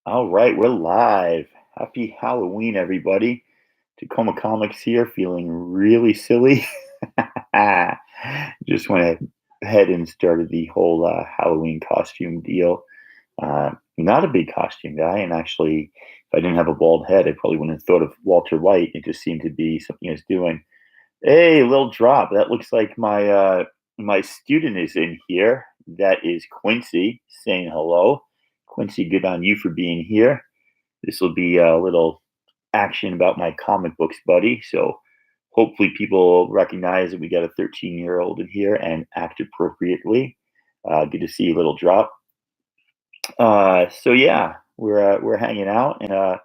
All right, we're live. Happy Halloween, everybody. Tacoma Comics here, feeling really silly. Just went ahead and started the whole Halloween costume deal. Not a big costume guy, and actually, if I didn't have a bald head, I probably wouldn't have thought of Walter White. It just seemed to be something I was doing. Hey, little drop. That looks like my student is in here. That is Quincy saying hello. Quincy, good on you for being here. This will be a little action about my comic books, buddy. So hopefully people recognize that we got a 13-year-old in here and act appropriately. Good to see you, little drop. So yeah, we're hanging out and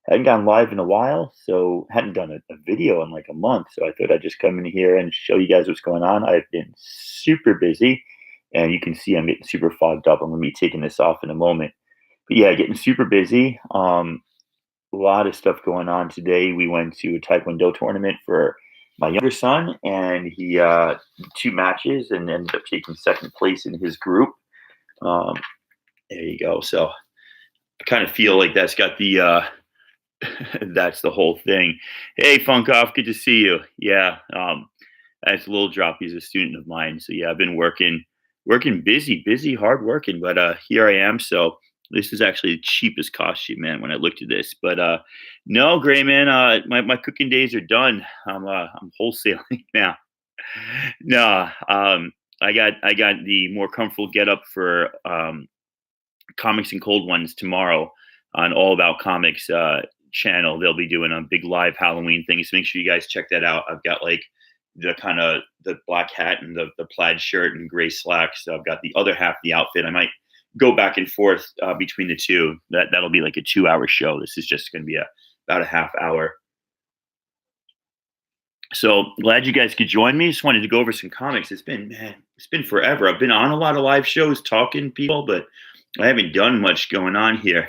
hadn't gone live in a while, so hadn't done a video in like a month. So I thought I'd just come in here and show you guys what's going on. I've been super busy, and you can see I'm getting super fogged up. I'm gonna be taking this off in a moment. But yeah, getting super busy. A lot of stuff going on today. We went to a Taekwondo tournament for my younger son, and he two matches and ended up taking second place in his group. Um, there you go. So I kind of feel like that's got the that's the whole thing. Hey, Funk Off, good to see you. Yeah, that's a little drop. He's a student of mine. So yeah, I've been working busy, hard working, but here I am. So this is actually the cheapest costume, man, when I looked at this. But no, Gray man, my cooking days are done. I'm wholesaling now. No, I got the more comfortable get up for comics and cold ones tomorrow on All About Comics channel. They'll be doing a big live Halloween thing. So make sure you guys check that out. I've got like the kind of the black hat and the plaid shirt and gray slacks. So I've got the other half of the outfit. I might go back and forth between the two. That'll be like a 2 hour show. This is just going to be about a half hour. So glad you guys could join me. Just wanted to go over some comics. It's been forever. I've been on a lot of live shows talking to people, but I haven't done much going on here.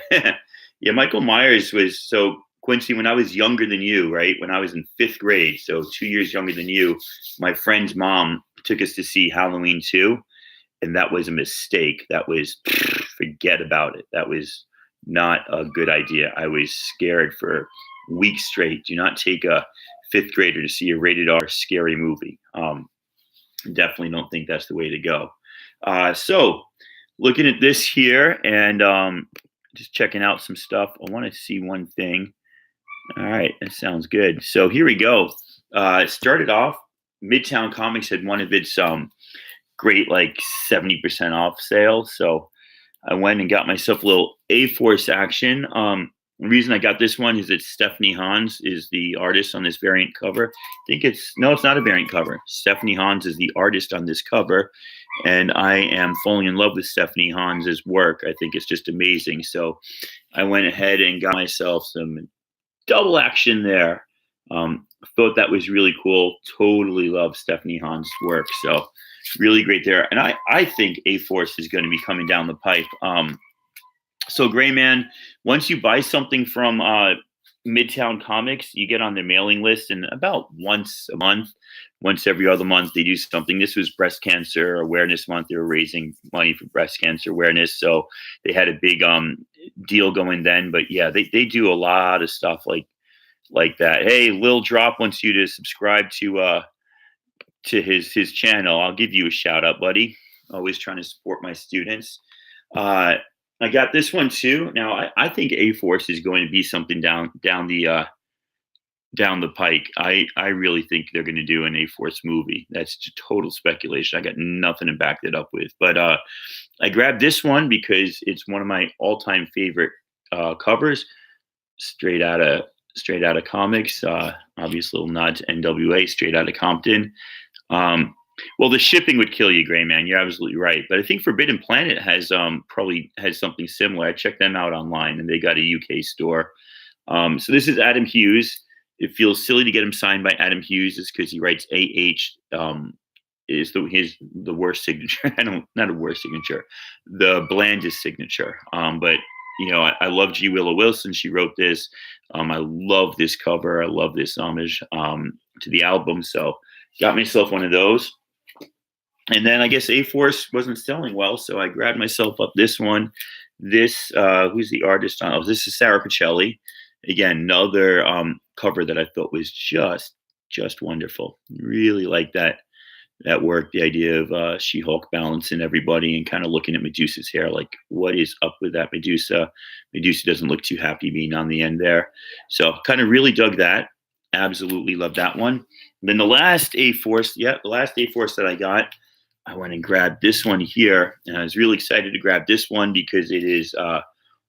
Yeah, Michael Myers was so Quincy, when I was younger than you, right? When I was in fifth grade, so 2 years younger than you, my friend's mom took us to see Halloween 2, and that was a mistake. That was forget about it. That was not a good idea. I was scared for weeks straight. Do not take a fifth grader to see a rated R scary movie. Definitely don't think that's the way to go. So looking at this here and just checking out some stuff. I want to see one thing. All right, that sounds good. So here we go. It started off, Midtown Comics had one of its great like 70% off sale. So I went and got myself a little A-Force action. The reason I got this one is that Stephanie Hans is the artist on this variant cover. I think it's not a variant cover. Stephanie Hans is the artist on this cover, and I am falling in love with Stephanie Hans's work. I think it's just amazing. So I went ahead and got myself some double action there. Thought that was really cool. Totally love Stephanie Hans's work. So really great there. And I think A-Force is going to be coming down the pipe. So Gray Man, once you buy something from Midtown Comics, you get on their mailing list, and about once a month, once every other month, they do something. This was Breast Cancer Awareness Month. They were raising money for breast cancer awareness, so they had a big deal going then. But yeah, they do a lot of stuff like that. Hey, Lil Drop wants you to subscribe to his channel. I'll give you a shout out, buddy. Always trying to support my students. I got this one too. Now I think A-Force is going to be something down the pike. I really think they're going to do an A-Force movie. That's just total speculation. I got nothing to back that up with. But I grabbed this one because it's one of my all-time favorite covers, straight out of comics. Obviously, little nod to NWA, straight out of Compton. Well, the shipping would kill you, Gray Man. You're absolutely right. But I think Forbidden Planet has probably has something similar. I checked them out online, and they got a UK store. So this is Adam Hughes. It feels silly to get him signed by Adam Hughes, is because he writes AH. Is the worst signature? Not a worst signature, the blandest signature. But you know, I love G. Willow Wilson. She wrote this. I love this cover. I love this homage to the album. So got myself one of those. And then I guess A-Force wasn't selling well, so I grabbed myself up this one. This who's the artist on? Oh, this is Sarah Pacelli. Again, another cover that I thought was just wonderful. Really like that work. The idea of She-Hulk balancing everybody and kind of looking at Medusa's hair, like what is up with that Medusa? Medusa doesn't look too happy being on the end there, so kind of really dug that. Absolutely love that one. And then the last A-Force, the last A-Force that I got, I went and grabbed this one here, and I was really excited to grab this one because it is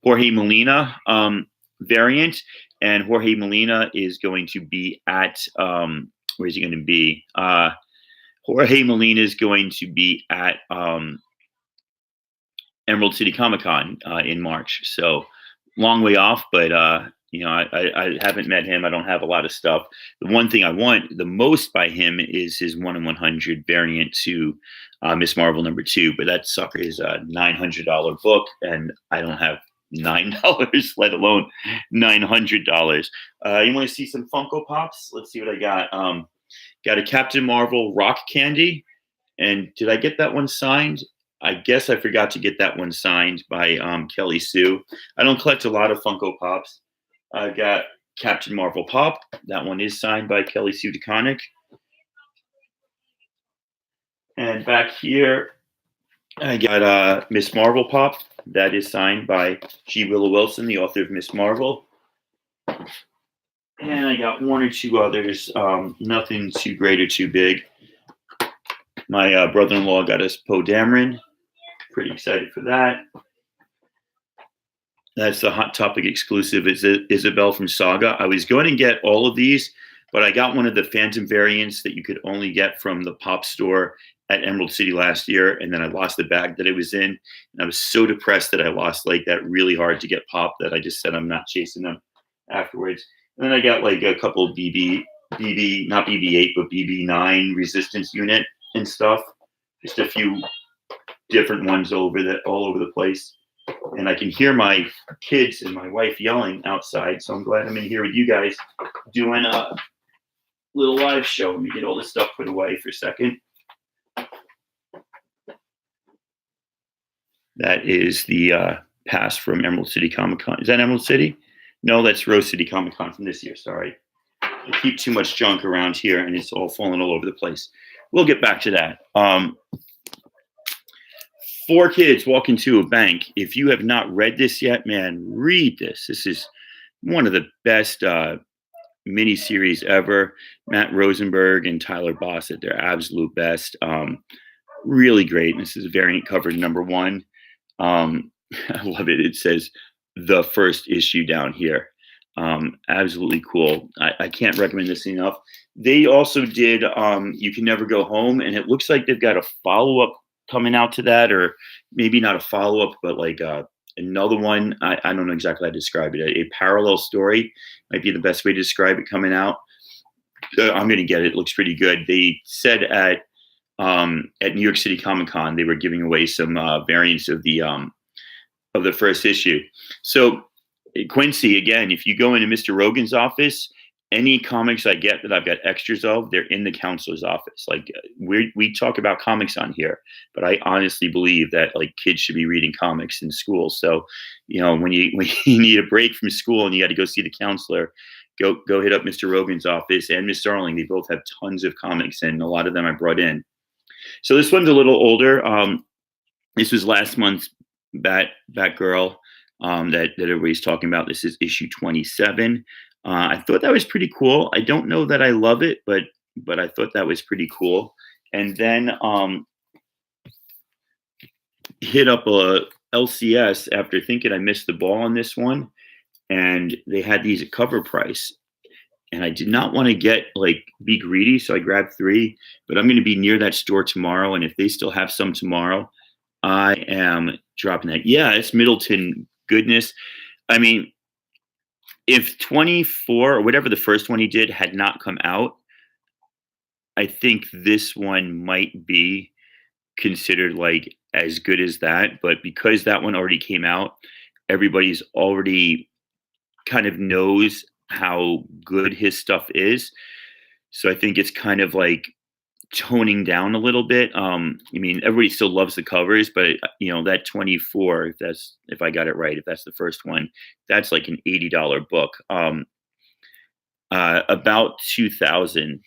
Jorge Molina variant, and Jorge Molina is going to be at where's he going to be? Jorge Molina is going to be at Emerald City Comic Con in March. So long way off, but I haven't met him. I don't have a lot of stuff. The one thing I want the most by him is his 1/100 variant to Miss Marvel #2, but that sucker is a $900 book, and I don't have $9, let alone $900. You want to see some Funko Pops? Let's see what I got. Got a Captain Marvel rock candy. And did I get that one signed? I guess I forgot to get that one signed by Kelly Sue. I don't collect a lot of Funko Pops. I got Captain Marvel Pop. That one is signed by Kelly Sue DeConnick. And back here, I got Miss Marvel Pop. That is signed by G. Willow Wilson, the author of Miss Marvel. And I got one or two others, nothing too great or too big. My brother-in-law got us Poe Dameron. Pretty excited for that. That's the Hot Topic exclusive. It's Isabel from Saga. I was going to get all of these, but I got one of the Phantom variants that you could only get from the Pop store at Emerald City last year, and then I lost the bag that it was in. And I was so depressed that I lost like that really hard to get Pop that I just said I'm not chasing them afterwards. And then I got like a couple of BB, not BB-8, but BB-9 resistance unit and stuff. Just a few different ones all over the place. And I can hear my kids and my wife yelling outside. So I'm glad I'm in here with you guys doing a little live show. Let me get all this stuff put away for a second. That is the pass from Emerald City Comic Con. Is that Emerald City? No, that's Rose City Comic Con from this year. Sorry. I keep too much junk around here and it's all falling all over the place. We'll get back to that. 4 kids walk into a bank. If you have not read this yet, man, read this. This is one of the best miniseries ever. Matt Rosenberg and Tyler Boss at their absolute best. Really great. This is variant cover #1. I love it. It says the first issue down here. Absolutely cool. I can't recommend this enough. They also did You Can Never Go Home, and it looks like they've got a follow-up coming out to that, or maybe not a follow-up, but like another one. I don't know exactly how to describe it. A parallel story might be the best way to describe it coming out. I'm going to get it. It looks pretty good. They said at New York City Comic Con they were giving away some variants of the first issue. So Quincy, again, if you go into Mr. Rogan's office, any comics I get that I've got extras of, they're in the counselor's office. Like we talk about comics on here, but I honestly believe that like kids should be reading comics in school. So, when you need a break from school and you got to go see the counselor, go hit up Mr. Rogan's office and Miss Darling. They both have tons of comics, and a lot of them I brought in. So this one's a little older. This was last month's Batgirl that everybody's talking about. This is issue 27. I thought that was pretty cool. I don't know that I love it, but I thought that was pretty cool. And then hit up a LCS after thinking I missed the ball on this one, and they had these at cover price. And I did not want to be greedy, so I grabbed 3. But I'm going to be near that store tomorrow, and if they still have some tomorrow, I am dropping that. Yeah, it's Middleton goodness. I mean, if 24 or whatever the first one he did had not come out, I think this one might be considered like as good as that. But because that one already came out, everybody's already kind of knows how good his stuff is. So I think it's kind of like toning down a little bit. I mean, everybody still loves the covers, but that 24, if I got it right, if that's the first one, that's like an $80 book. About 2,000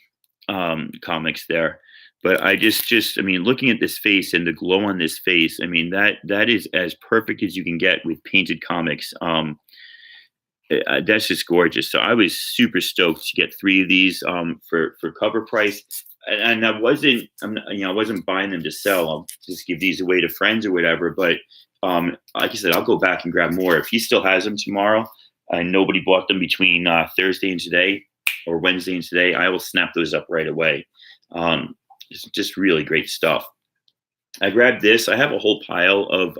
comics there. But I mean, looking at this face and the glow on this face, I mean, that is as perfect as you can get with painted comics. That's just gorgeous. So I was super stoked to get 3 of these for cover price. And I wasn't buying them to sell. I'll just give these away to friends or whatever. But like I said, I'll go back and grab more if he still has them tomorrow. And nobody bought them between Thursday and today, or Wednesday and today. I will snap those up right away. It's just really great stuff. I grabbed this. I have a whole pile of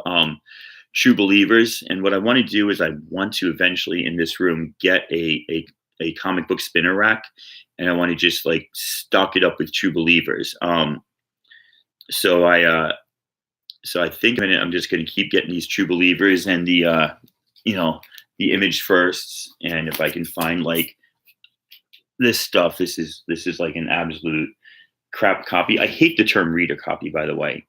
True Believers, and what I want to do is I want to eventually in this room get a comic book spinner rack, and I want to just like stock it up with True Believers. So I think I'm just going to keep getting these True Believers and the Image Firsts, and if I can find like this stuff, this is like an absolute crap copy. I hate the term reader copy, by the way.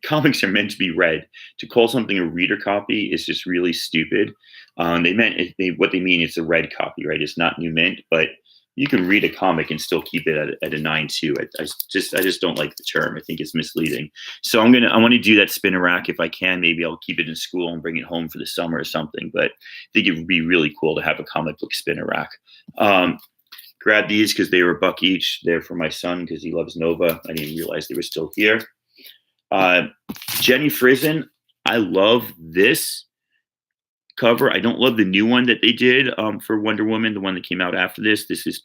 Comics are meant to be read. To call something a reader copy is just really stupid. What they mean is a read copy, right? It's not new mint, but you can read a comic and still keep it at a 9.2. I just don't like the term. I think it's misleading. So I want to do that spinner rack if I can. Maybe I'll keep it in school and bring it home for the summer or something. But I think it would be really cool to have a comic book spinner rack. Grab these because they were $1 each. They're for my son because he loves Nova. I didn't realize they were still here. Jenny Frison, I love this cover. I don't love the new one that they did for Wonder Woman, the one that came out after this. This is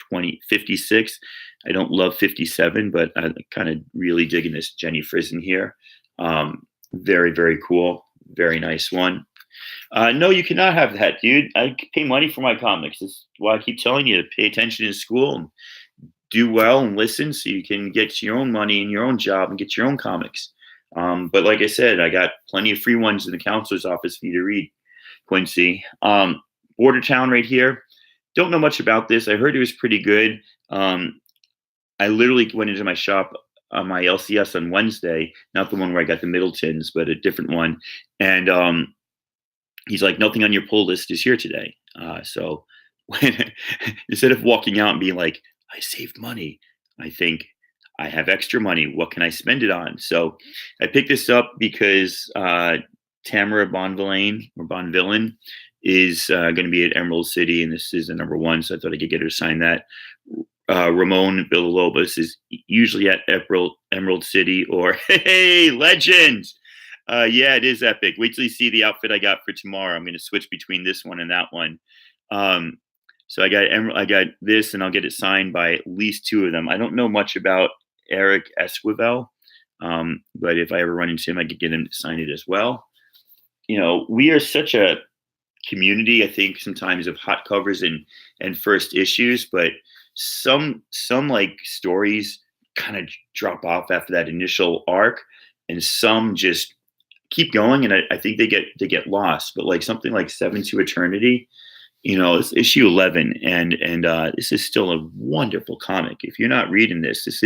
56. I don't love 57, but I'm kind of really digging this Jenny Frison here. Very, very cool. Very nice one. No, you cannot have that, dude. I pay money for my comics. That's why I keep telling you to pay attention in school and do well and listen so you can get your own money and your own job and get your own comics. But like I said, I got plenty of free ones in the counselor's office for you to read, Quincy. Border Town right here. Don't know much about this. I heard it was pretty good. I literally went into my shop on my LCS on Wednesday, not the one where I got the Middletons, but a different one. And he's like, nothing on your pull list is here today. So instead of walking out and being like, I saved money, I think, I have extra money. What can I spend it on? So I picked this up because Tamara Bonvillain is going to be at Emerald City, and this is the #1, so I thought I could get her to sign that. Ramon Villalobos is usually at Emerald City, or hey, legend! Yeah, it is epic. Wait till you see the outfit I got for tomorrow. I'm going to switch between this one and that one. So I got this, and I'll get it signed by at least 2 of them. I don't know much about Eric Esquivel, but if I ever run into him, I could get him to sign it as well. We are such a community, I think, sometimes of hot covers and first issues, but some like stories kind of drop off after that initial arc, and some just keep going, and I think they get lost. But like something like 7 to Eternity, it's issue 11, and this is still a wonderful comic. If you're not reading this, this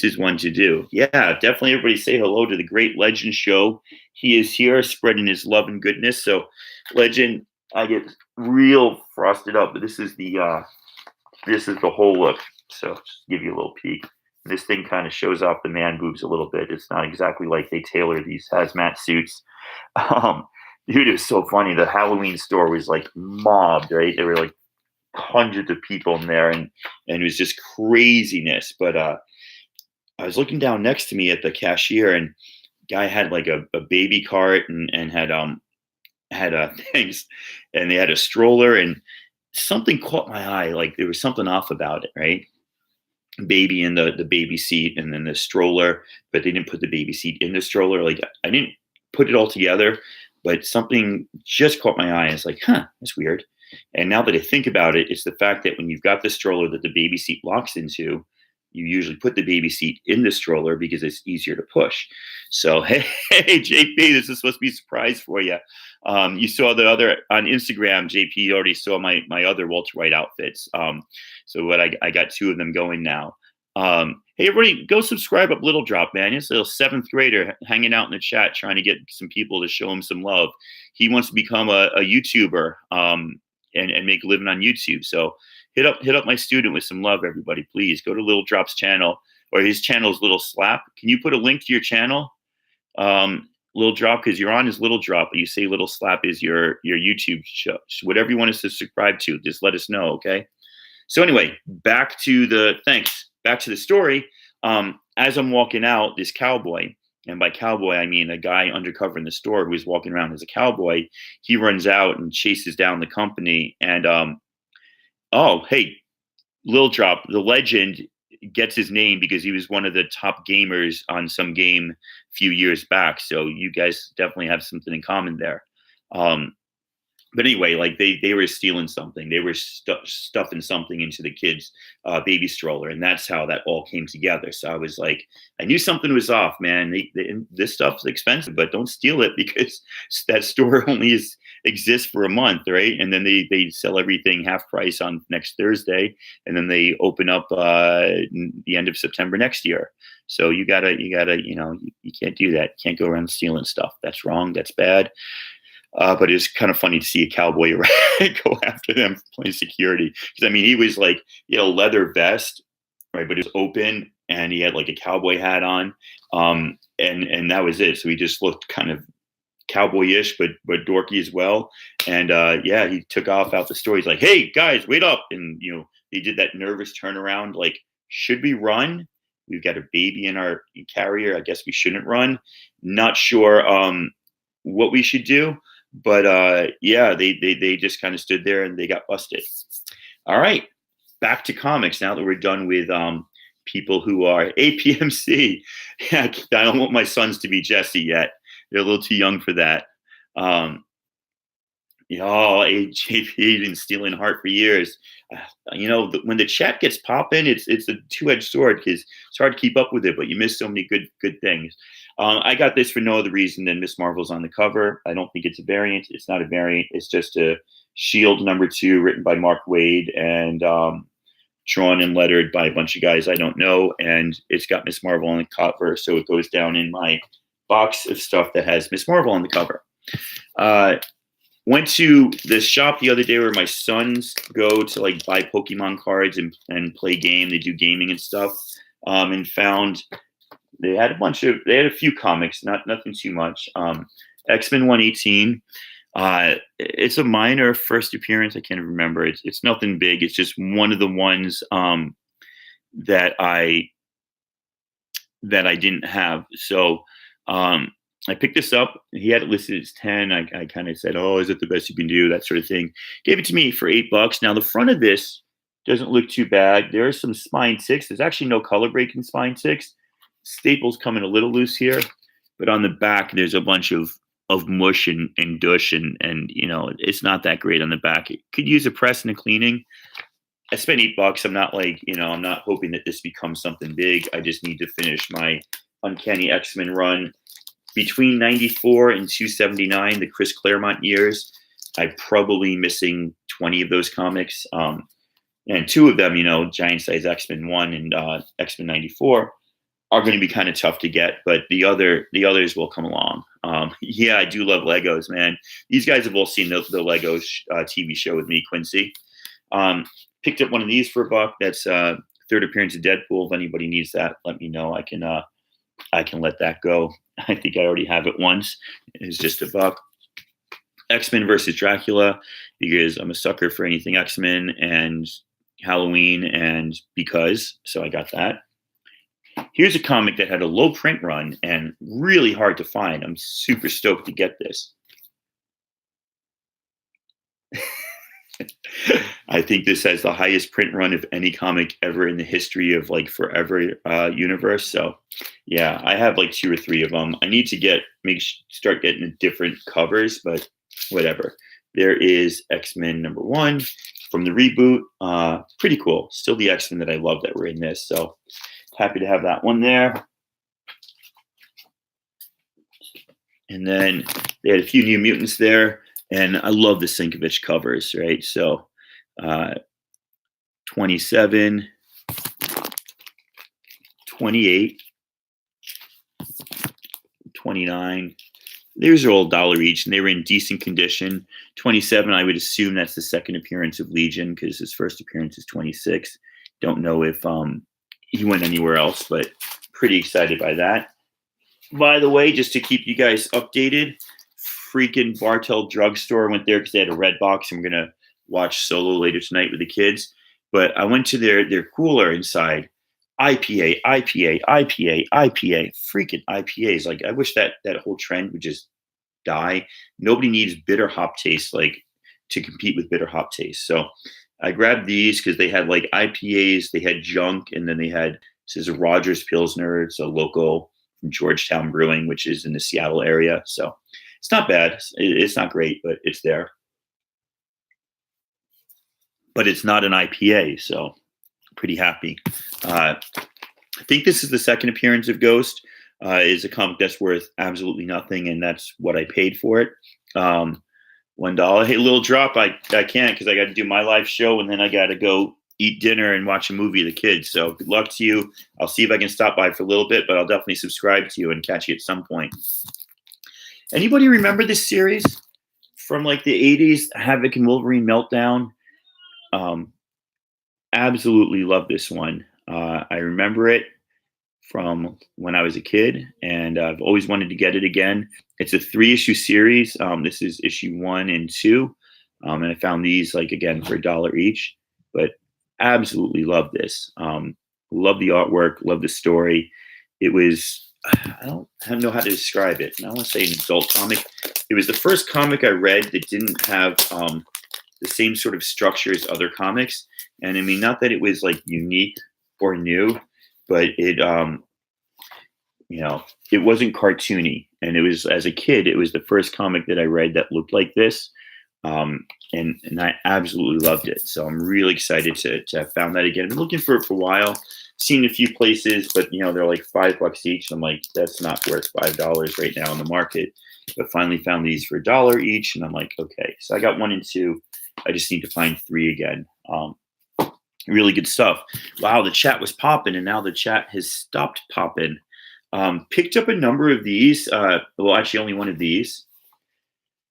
is one to do. Yeah, definitely everybody say hello to the great Legend Show. He is here spreading his love and goodness. So Legend, I get real frosted up, but this is the whole look. So just give you a little peek. This thing kind of shows off the man boobs a little bit. It's not exactly like they tailor these hazmat suits. Dude, it was so funny. The Halloween store was like mobbed, right? There were like hundreds of people in there, and it was just craziness. But I was looking down next to me at the cashier, and guy had like a baby cart and had things, and they had a stroller, and something caught my eye. Like there was something off about it, right? Baby in the baby seat, and then the stroller, but they didn't put the baby seat in the stroller. Like I didn't put it all together, but something just caught my eye. It's like, that's weird. And now that I think about it, it's the fact that when you've got the stroller that the baby seat locks into, you usually put the baby seat in the stroller because it's easier to push. So, hey, JP, this is supposed to be a surprise for you. You saw the other on Instagram, JP already saw my other Walter White outfits. So what I got 2 of them going now. Hey, everybody, go subscribe up Little Drop, man. He's a little seventh grader hanging out in the chat trying to get some people to show him some love. He wants to become a YouTuber and make a living on YouTube. So hit up my student with some love, everybody. Please go to Little Drop's channel, or his channel is Little Slap. Can you put a link to your channel, Little Drop? Because you're on his Little Drop, but you say Little Slap is your YouTube show. Whatever you want us to subscribe to, just let us know, okay? So anyway, back to the story. As I'm walking out, this cowboy, and by cowboy, I mean a guy undercover in the store who was walking around as a cowboy. He runs out and chases down the company. And, oh, hey, Lil Drop, the legend, gets his name because he was one of the top gamers on some game a few years back. So you guys definitely have something in common there. But anyway, like they were stealing something. They were stuffing something into the kid's baby stroller, and that's how that all came together. So I was like, I knew something was off, man. This stuff's expensive, but don't steal it because that store only exists for a month, right? And then they sell everything half price on next Thursday, and then they open up the end of September next year. So you gotta, you can't do that. You can't go around stealing stuff. That's wrong. That's bad. But it's kind of funny to see a cowboy go after them playing security. Because I mean, he was like, a leather vest, right? But it was open, and he had like a cowboy hat on, and that was it. So he just looked kind of cowboyish, but dorky as well. And yeah, he took off out the store. He's like, "Hey guys, wait up!" And he did that nervous turnaround, like, "Should we run? We've got a baby in our carrier. I guess we shouldn't run. Not sure what we should do." But yeah, they just kind of stood there and they got busted. All right, back to comics now that we're done with people who are APMC. I don't want my sons to be Jesse yet. They're a little too young for that. JP been stealing heart for years. When the chat gets popping, it's a two-edged sword because it's hard to keep up with it, but you miss so many good things. I got this for no other reason than Miss Marvel's on the cover. I don't think it's a variant. It's not a variant. It's just a Shield #2 written by Mark Waid and drawn and lettered by a bunch of guys I don't know. And it's got Miss Marvel on the cover, so it goes down in my box of stuff that has Miss Marvel on the cover. Went to the shop the other day where my sons go to like buy Pokemon cards and play game. They do gaming and stuff. And found they had a few comics, nothing too much. X-Men 118. It's a minor first appearance. I can't remember. It's nothing big. It's just one of the ones that I didn't have. So I picked this up. He had it listed as 10. I kind of said, "Oh, is it the best you can do?" That sort of thing. Gave it to me for $8. Now the front of this doesn't look too bad. There is some spine 6. There's actually no color break in spine 6. Staples come in a little loose here, but on the back there's a bunch of mush and dush and it's not that great on the back. It could use a press and a cleaning. I spent $8. I'm not like, I'm not hoping that this becomes something big. I just need to finish my Uncanny X-Men run between 94 and 279, the Chris Claremont years. I'm probably missing 20 of those comics. And 2 of them, Giant Size X-Men 1 and X-Men 94, are going to be kind of tough to get, but the others will come along. Yeah, I do love Legos, man. These guys have all seen the Legos TV show with me, Quincy. Picked up one of these for $1. That's third appearance of Deadpool. If anybody needs that, let me know. I can let that go. I think I already have it once. It's just $1. X-Men versus Dracula, because I'm a sucker for anything X-Men and Halloween, and so I got that. Here's a comic that had a low print run and really hard to find. I'm super stoked to get this. I think this has the highest print run of any comic ever in the history of like Forever universe. So yeah, I have like 2 or 3 of them. I need to start getting the different covers, but whatever. There is X-Men #1 from the reboot. Pretty cool. Still the X-Men that I love that were in this. So happy to have that one there. And then they had a few New Mutants there. And I love the Sienkiewicz covers, right? So 27, 28, 29. These are all $1 each, and they were in decent condition. 27, I would assume that's the second appearance of Legion because his first appearance is 26. Don't know if he went anywhere else, but pretty excited by that. By the way, just to keep you guys updated, freaking Bartell Drugstore, went there because they had a red box, and we're going to watch Solo later tonight with the kids. But I went to their cooler inside. IPA, IPA, IPA, IPA, freaking IPAs. Like, I wish that whole trend would just die. Nobody needs bitter hop taste like to compete with bitter hop taste. So I grabbed these because they had like IPAs, they had junk, and then they had, this is a Rogers Pilsner. It's a local from Georgetown Brewing, which is in the Seattle area. So it's not bad. It's not great, but it's there. But it's not an IPA, so pretty happy. I think this is the second appearance of Ghost. Is a comic that's worth absolutely nothing, and that's what I paid for it. $1. Hey, little drop. I can't because I got to do my live show, and then I got to go eat dinner and watch a movie with the kids. So good luck to you. I'll see if I can stop by for a little bit, but I'll definitely subscribe to you and catch you at some point. Anybody remember this series from like the 80s? Havoc and Wolverine Meltdown. Absolutely love this one. I remember it from when I was a kid, and I've always wanted to get it again. It's a 3-issue series. This is issue 1 and 2. And I found these, like, again, for $1 each, but absolutely love this. Love the artwork, love the story. It was, I don't know how to describe it. I don't want to say an adult comic. It was the first comic I read that didn't have the same sort of structure as other comics. And I mean, not that it was like unique or new, but it, it wasn't cartoony. And it was, as a kid, it was the first comic that I read that looked like this. And I absolutely loved it. So I'm really excited to have found that again. I've been looking for it for a while, seen a few places, but they're like $5 each. I'm like, that's not worth $5 right now in the market. But finally found these for $1 each. And I'm like, okay, so I got 1 and 2. I just need to find 3 again. Really good stuff. Wow, the chat was popping, and now the chat has stopped popping. Picked up a number of these. Well, actually, only one of these.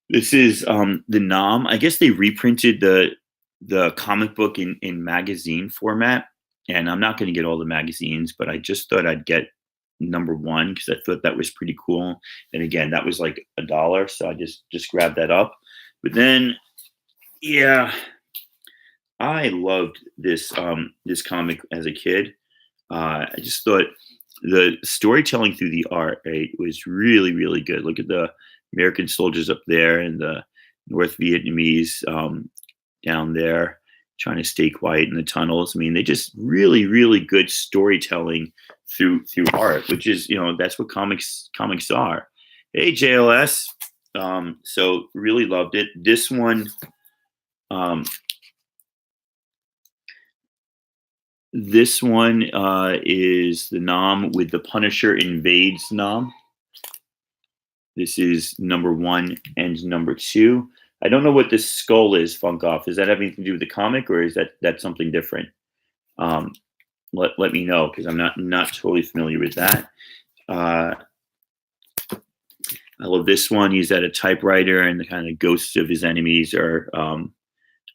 This is the Nom. I guess they reprinted the comic book in magazine format, and I'm not going to get all the magazines, but I just thought I'd get number 1 because I thought that was pretty cool. And again, that was like $1, so I just grabbed that up. But then, yeah, I loved this this comic as a kid. I just thought the storytelling through the art, right, was really, really good. Look at the American soldiers up there and the North Vietnamese down there trying to stay quiet in the tunnels. I mean, they just really, really good storytelling through art, which is, that's what comics are. Hey, JLS. So really loved it. This one, is the Nom with the Punisher invades Nom. This is number 1 and number 2. I don't know what this skull is, Funkoff. Is that having to do with the comic, or is that something different? Let me know, because I'm not totally familiar with that. I love this one. He's at a typewriter, and the kind of ghosts of his enemies are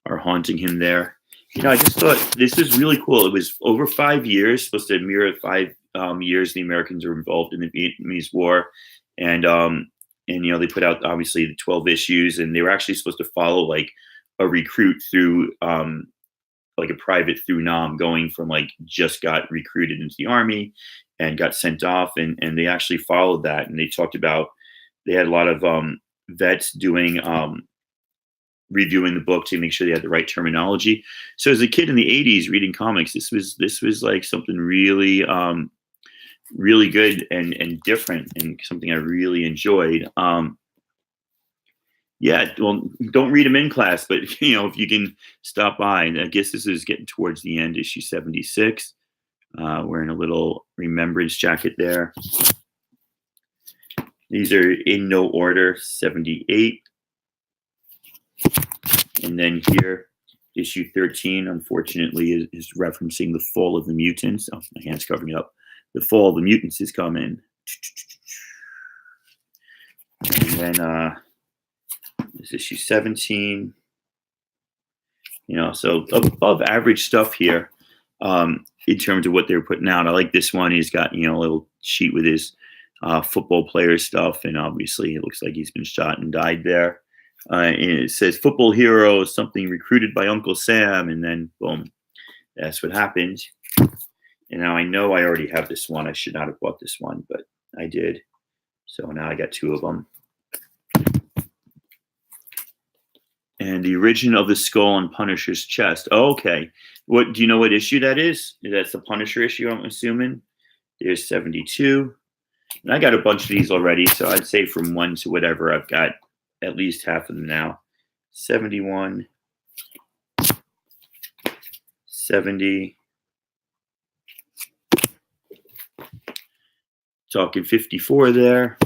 haunting him there. I just thought this is really cool. It was over 5 years, supposed to mirror 5 years the Americans were involved in the Vietnamese War, and they put out obviously the 12 issues, and they were actually supposed to follow like a recruit through like a private through Nam, going from like just got recruited into the army and got sent off, and they actually followed that, and they talked about they had a lot of vets doing reviewing the book to make sure they had the right terminology. So as a kid in the 80s reading comics, this was like something really really good and different, and something I really enjoyed. Yeah, well, don't read them in class, but if you can stop by. And I guess this is getting towards the end, issue 76. Wearing a little remembrance jacket there. These are in no order, 78. And then here, issue 13, unfortunately, is referencing the fall of the mutants. Oh, my hand's covering it up. The Fall of the Mutants is coming. And then this issue 17. So above average stuff here in terms of what they're putting out. I like this one. He's got, a little sheet with his football player stuff. And obviously it looks like he's been shot and died there. And it says football hero, something recruited by Uncle Sam. And then boom, that's what happened. And now I know I already have this one. I should not have bought this one, but I did. So now I got 2 of them. And the origin of the skull on Punisher's chest. Oh, okay. What do you know what issue that is? That's the Punisher issue, I'm assuming. There's 72. And I got a bunch of these already, so I'd say from 1 to whatever, I've got at least half of them now. 71. 70. Talking 54 there.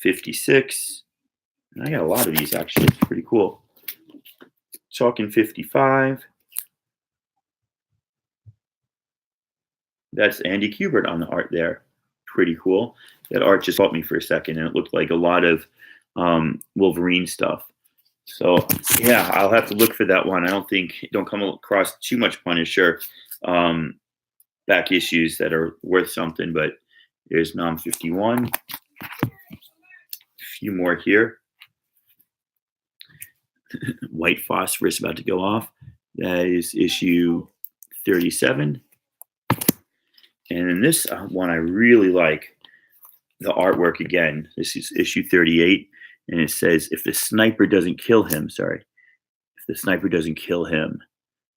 56. And I got a lot of these, actually. It's pretty cool. Talking 55. That's Andy Kubert on the art there. Pretty cool. That art just caught me for a second, and it looked like a lot of Wolverine stuff. So, yeah, I'll have to look for that one. I don't come across too much Punisher back issues that are worth something, but there's Nom 51. A few more here. White phosphorus about to go off. That is issue 37. And in this one, I really like the artwork again. This is issue 38. And it says, if the sniper doesn't kill him,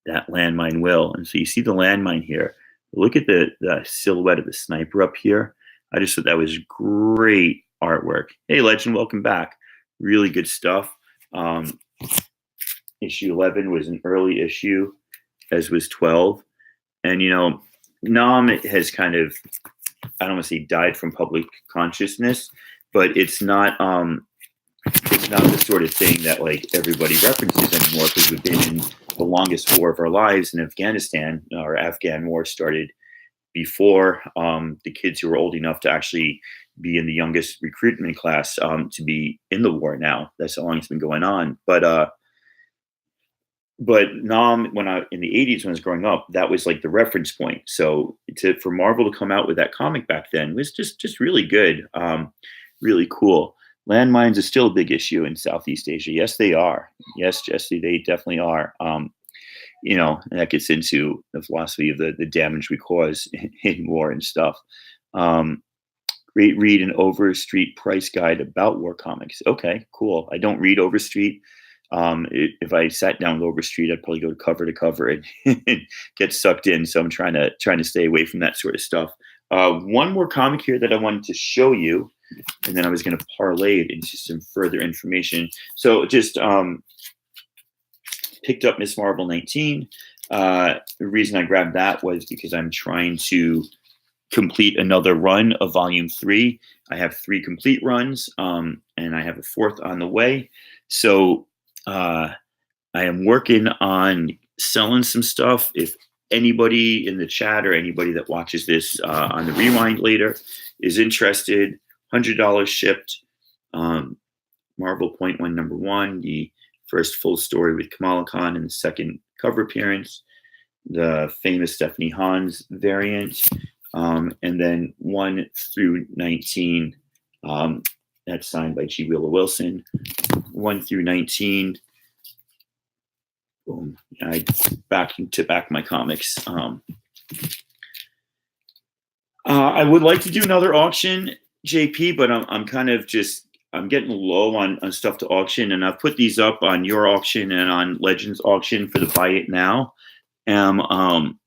that landmine will. And so you see the landmine here. Look at the silhouette of the sniper up here. I just thought that was great artwork. Hey, Legend, welcome back. Really good stuff. Issue 11 was an early issue, as was 12. And, Nom has kind of, I don't want to say died from public consciousness, but it's not the sort of thing that like everybody references anymore, because we've been in the longest war of our lives in Afghanistan. Our Afghan war started before the kids who were old enough to actually be in the youngest recruitment class to be in the war now. That's how long it's been going on. But Nom, in the 80s when I was growing up, that was like the reference point. So for Marvel to come out with that comic back then was just really good, really cool. Landmines is still a big issue in Southeast Asia. Yes, they are. Yes, Jesse, they definitely are. And that gets into the philosophy of the damage we cause in war and stuff. Read an Overstreet price guide about war comics. Okay, cool. I don't read Overstreet. If I sat down with Overstreet, I'd probably go to cover and get sucked in. So I'm trying to stay away from that sort of stuff. One more comic here that I wanted to show you, and then I was going to parlay it into some further information. So just picked up Miss Marvel 19. The reason I grabbed that was because I'm trying to complete another run of volume 3. I have 3 complete runs, and I have a 4th on the way. So I am working on selling some stuff. If anybody in the chat or anybody that watches this on the rewind later is interested, $100 shipped. Marvel Point One #1, the first full story with Kamala Khan and the second cover appearance, the famous Stephanie Hans variant, and then 1 through 19. That's signed by G. Wheeler Wilson. 1 through 19. Boom. I back my comics. I would like to do another auction, JP, but I'm kind of I'm getting low on stuff to auction, and I've put these up on your auction and on Legends auction for the buy it now. And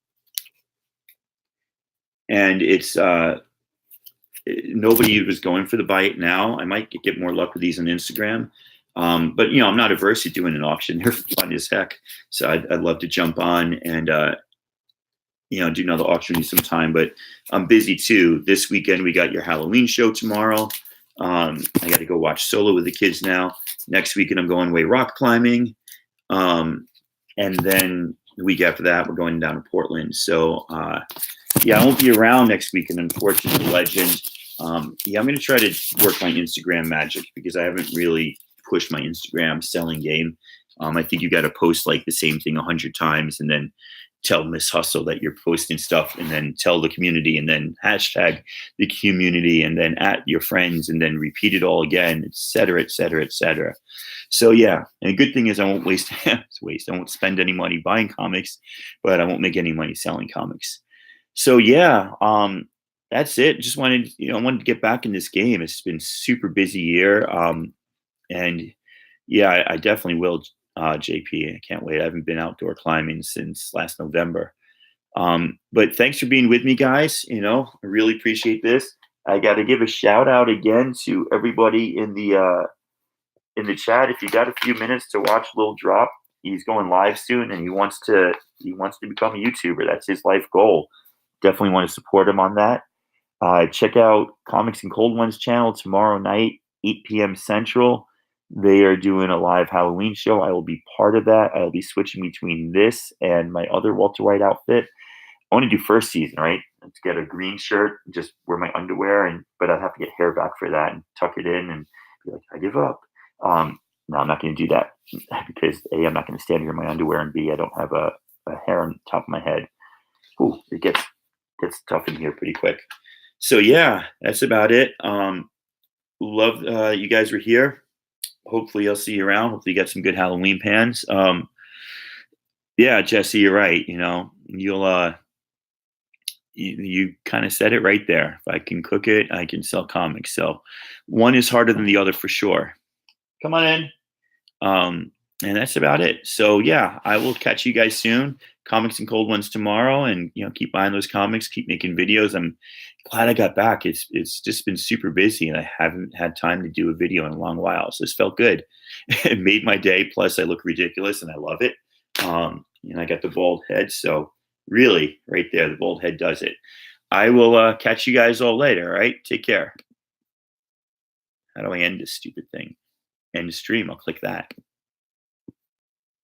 it's nobody was going for the buy it now. I might get more luck with these on Instagram. But I'm not averse to doing an auction. They're fun as heck. So I'd love to jump on and do another auction sometime. But I'm busy too. This weekend we got your Halloween show tomorrow. I got to go watch Solo with the kids now. Next weekend I'm going away rock climbing. And then The week after that, we're going down to Portland. So yeah, I won't be around next week, and unfortunately, legend. Yeah, I'm going to try to work my Instagram magic because I haven't really pushed my Instagram selling game. I think you got to post like the same thing 100 times, and then tell Miss Hustle that you're posting stuff, and then tell the community, and then hashtag the community, and then at your friends, and then repeat it all again, et cetera, et cetera, et cetera. So yeah, and the good thing is I won't waste waste. I won't spend any money buying comics, but I won't make any money selling comics. So yeah, that's it. Just wanted, I wanted to get back in this game. It's been super busy year, and yeah, I definitely will, JP. I can't wait. I haven't been outdoor climbing since last November. But thanks for being with me, guys. I really appreciate this. I got to give a shout out again to everybody in the chat. If you got a few minutes to watch Lil Drop, he's going live soon, and he wants to become a YouTuber. That's his life goal. Definitely want to support him on that. Check out Comics and Cold Ones channel tomorrow night, 8 p.m. Central. They are doing a live Halloween show. I will be part of that. I'll be switching between this and my other Walter White outfit. I want to do first season, right? Let's get a green shirt, just wear my underwear, but I'd have to get hair back for that and tuck it in and be like, I give up. No, I'm not going to do that because A, I'm not going to stand here in my underwear, and B, I don't have a hair on top of my head. Ooh, it gets tough in here pretty quick. So yeah, that's about it. Love you guys were here. Hopefully I'll see you around. Hopefully you got some good Halloween pans. Yeah, Jesse, you're right. You'll you kind of said it right there. If I can cook it, I can sell comics. So one is harder than the other for sure. Come on in. And that's about it. So yeah, I will catch you guys soon. Comics and Cold Ones tomorrow, and keep buying those comics, keep making videos. I'm glad I got back. It's just been super busy, and I haven't had time to do a video in a long while. So this felt good. It made my day. Plus, I look ridiculous, and I love it. I got the bald head, so really, right there, the bald head does it. I will catch you guys all later. All right, take care. How do I end this stupid thing? End the stream. I'll click that.